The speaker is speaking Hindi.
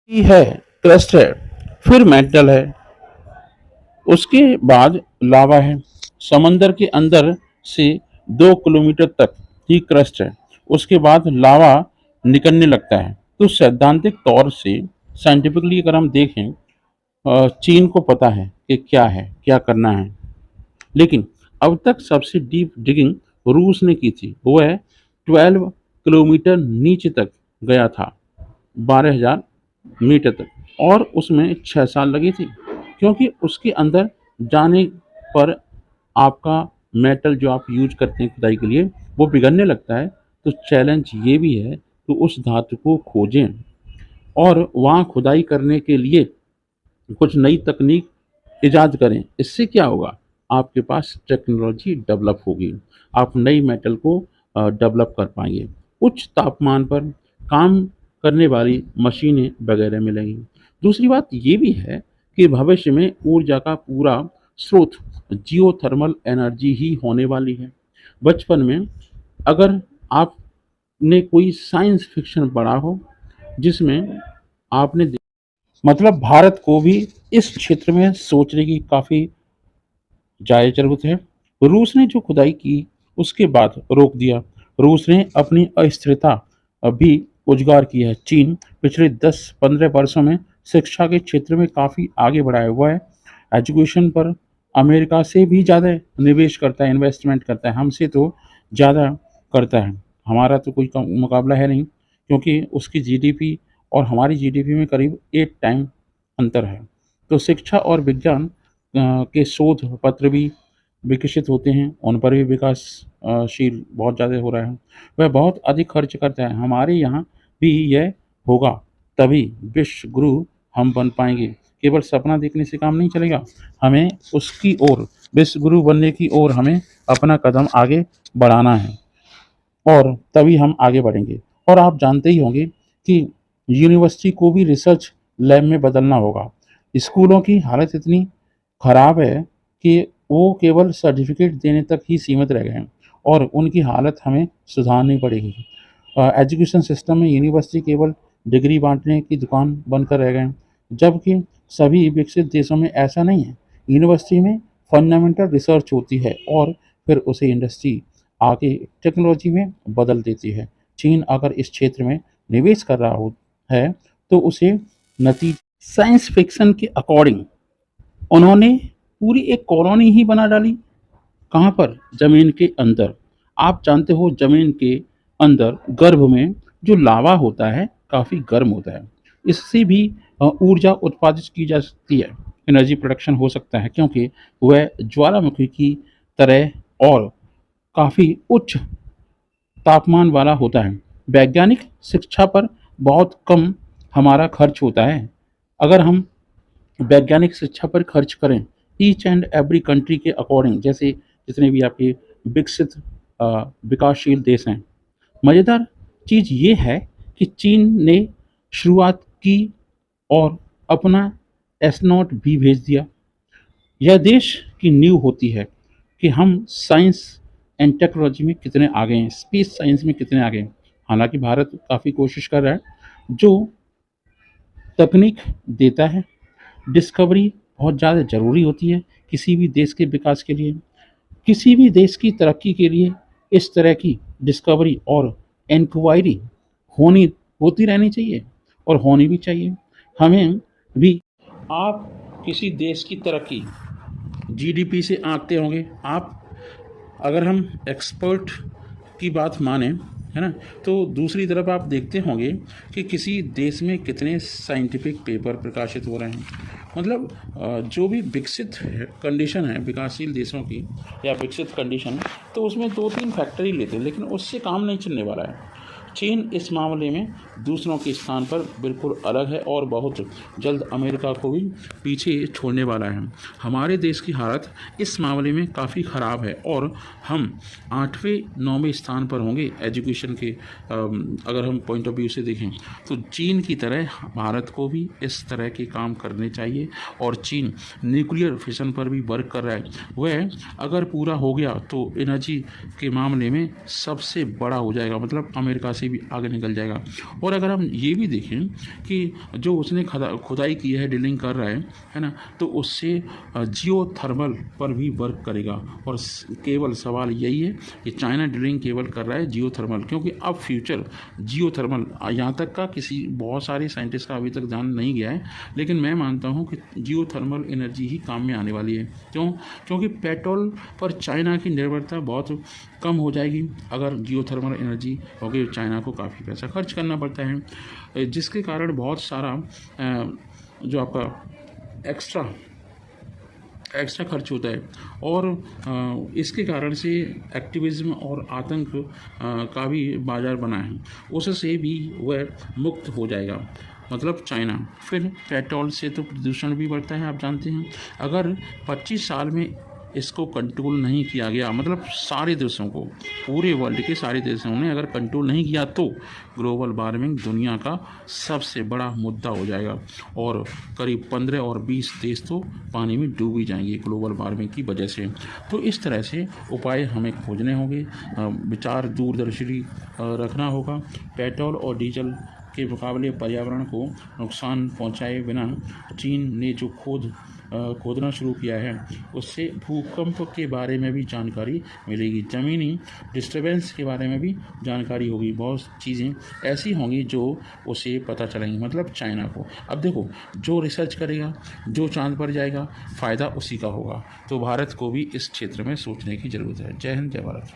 ही है, क्रस्ट है, फिर मेटल है, उसके बाद लावा है। समंदर के अंदर से 2 किलोमीटर तक ही क्रस्ट है, उसके बाद लावा निकलने लगता है। तो सैद्धांतिक तौर से, साइंटिफिकली अगर हम देखें, चीन को पता है कि क्या है, क्या करना है। लेकिन अब तक सबसे डीप डिगिंग रूस ने की थी, वो है 12 किलोमीटर नीचे तक गया था, 12,000 मीटर तक, और उसमें 6 साल लगे थे, क्योंकि उसके अंदर जाने पर आपका मेटल जो आप यूज करते हैं खुदाई के लिए, वो बिगड़ने लगता है। तो चैलेंज ये भी है कि उस धातु को खोजें और वहाँ खुदाई करने के लिए कुछ नई तकनीक इजाद करें। इससे क्या होगा, आपके पास टेक्नोलॉजी डेवलप होगी, आप नई मेटल को डेवलप कर पाएंगे, उच्च तापमान पर काम करने वाली मशीनें वगैरह मिलेंगी। दूसरी बात ये भी है कि भविष्य में ऊर्जा का पूरा स्रोत जियोथर्मल एनर्जी ही होने वाली है। बचपन में अगर आपने कोई साइंस फिक्शन पढ़ा हो जिसमें आपने मतलब भारत को भी इस क्षेत्र में सोचने की काफ़ी जायज़ ज़रूरत है। रूस ने जो खुदाई की उसके बाद रोक दिया। रूस ने अपनी अस्थिरता भी उजागर की है। चीन पिछले 10-15 वर्षों में शिक्षा के क्षेत्र में काफ़ी आगे बढ़ाया हुआ है। एजुकेशन पर अमेरिका से भी ज़्यादा निवेश करता है, इन्वेस्टमेंट करता है, हमसे तो ज़्यादा करता है। हमारा तो कोई मुकाबला है नहीं, क्योंकि उसकी जीडीपी और हमारी जीडीपी में करीब 8 टाइम अंतर है। तो शिक्षा और विज्ञान के शोध पत्र भी विकसित होते हैं, उन पर भी विकासशील बहुत ज़्यादा हो रहा है। वह बहुत अधिक खर्च करता है, हमारे यहाँ भी यह होगा, तभी विश्व गुरु हम बन पाएंगे। केवल सपना देखने से काम नहीं चलेगा, हमें उसकी ओर, विश्व गुरु बनने की ओर हमें अपना कदम आगे बढ़ाना है, और तभी हम आगे बढ़ेंगे। और आप जानते ही होंगे कि यूनिवर्सिटी को भी रिसर्च लैब में बदलना होगा। स्कूलों की हालत इतनी खराब है कि वो केवल सर्टिफिकेट देने तक ही सीमित रह गए हैं, और उनकी हालत हमें सुधारनी पड़ेगी। एजुकेशन सिस्टम में यूनिवर्सिटी केवल डिग्री बांटने की दुकान बनकर रह गए हैं, जबकि सभी विकसित देशों में ऐसा नहीं है। यूनिवर्सिटी में फंडामेंटल रिसर्च होती है और फिर उसे इंडस्ट्री आगे टेक्नोलॉजी में बदल देती है। चीन अगर इस क्षेत्र में निवेश कर रहा हो है, तो उसे नतीजे साइंस फिक्शन के अकॉर्डिंग उन्होंने पूरी एक कॉलोनी ही बना डाली। कहाँ पर? ज़मीन के अंदर। आप जानते हो ज़मीन के अंदर गर्भ में जो लावा होता है काफ़ी गर्म होता है। इससे भी ऊर्जा उत्पादित की जा सकती है, एनर्जी प्रोडक्शन हो सकता है, क्योंकि वह ज्वालामुखी की तरह और काफ़ी उच्च तापमान वाला होता है। वैज्ञानिक शिक्षा पर बहुत कम हमारा खर्च होता है। अगर हम वैज्ञानिक शिक्षा पर खर्च करें ईच एंड एवरी कंट्री के अकॉर्डिंग, जैसे जितने भी आपके विकसित विकासशील देश हैं। मज़ेदार चीज़ ये है कि चीन ने शुरुआत की और अपना एस्ट्रोनॉट भी भेज दिया। यह देश की नींव होती है कि हम साइंस एंड टेक्नोलॉजी में कितने आगे हैं, स्पेस साइंस में कितने आगे हैं। हालांकि भारत काफ़ी कोशिश कर रहा है, जो तकनीक देता है, डिस्कवरी बहुत ज़्यादा ज़रूरी होती है किसी भी देश के विकास के लिए, किसी भी देश की तरक्की के लिए। इस तरह की डिस्कवरी और इंक्वायरी होनी होती रहनी चाहिए, और होनी भी चाहिए। हमें भी, आप किसी देश की तरक्की जीडीपी से आंकते होंगे। आप, अगर हम एक्सपर्ट की बात माने, है ना, तो दूसरी तरफ आप देखते होंगे कि किसी देश में कितने साइंटिफिक पेपर प्रकाशित हो रहे हैं। मतलब जो भी विकसित कंडीशन है विकासशील देशों की, या विकसित कंडीशन, तो उसमें 2-3 फैक्टर ही लेते हैं, लेकिन उससे काम नहीं चलने वाला है। चीन इस मामले में दूसरों के स्थान पर बिल्कुल अलग है, और बहुत जल्द अमेरिका को भी पीछे छोड़ने वाला है। हमारे देश की हालत इस मामले में काफ़ी ख़राब है, और हम 8वें-9वें स्थान पर होंगे एजुकेशन के। अगर हम पॉइंट ऑफ व्यू से देखें, तो चीन की तरह भारत को भी इस तरह के काम करने चाहिए। और चीन न्यूक्लियर फिशन पर भी वर्क कर रहा है। वह अगर पूरा हो गया तो एनर्जी के मामले में सबसे बड़ा हो जाएगा, मतलब अमेरिका से से भी आगे निकल जाएगा। और अगर हम ये भी देखें कि जो उसने खुदाई की है, ड्रिलिंग कर रहा है ना, तो उससे जियोथर्मल पर भी वर्क करेगा। और केवल सवाल यही है कि चाइना ड्रिलिंग केवल कर रहा है जियोथर्मल, क्योंकि अब फ्यूचर जियोथर्मल यहाँ तक का बहुत सारे साइंटिस्ट का अभी तक ध्यान नहीं गया है, लेकिन मैं मानता हूँ कि जियोथर्मल एनर्जी ही काम में आने वाली है। क्योंकि पेट्रोल पर चाइना की निर्भरता बहुत कम हो जाएगी अगर जियोथर्मल एनर्जी, क्योंकि चाइना को काफ़ी पैसा खर्च करना पड़ता है, जिसके कारण बहुत सारा जो आपका एक्स्ट्रा खर्च होता है। और इसके कारण से एक्टिविज्म और आतंक का भी बाजार बना है, उससे भी वह मुक्त हो जाएगा, मतलब चाइना। फिर पेट्रोल से तो प्रदूषण भी बढ़ता है, आप जानते हैं। अगर 25 साल में इसको कंट्रोल नहीं किया गया, मतलब सारे देशों को, पूरे वर्ल्ड के सारे देशों ने अगर कंट्रोल नहीं किया, तो ग्लोबल वार्मिंग दुनिया का सबसे बड़ा मुद्दा हो जाएगा और करीब 15 और 20 देश तो पानी में डूब ही जाएंगे ग्लोबल वार्मिंग की वजह से। तो इस तरह से उपाय हमें खोजने होंगे, विचार दूरदर्शी रखना होगा। पेट्रोल और डीजल के मुकाबले पर्यावरण को नुकसान पहुंचाए बिना चीन ने जो खोदना शुरू किया है, उससे भूकंप के बारे में भी जानकारी मिलेगी, ज़मीनी डिस्टर्बेंस के बारे में भी जानकारी होगी, बहुत चीज़ें ऐसी होंगी जो उसे पता चलेंगी, मतलब चाइना को। अब देखो, जो रिसर्च करेगा, जो चांद पर जाएगा, फ़ायदा उसी का होगा। तो भारत को भी इस क्षेत्र में सोचने की ज़रूरत है। जय हिंद, जय भारत।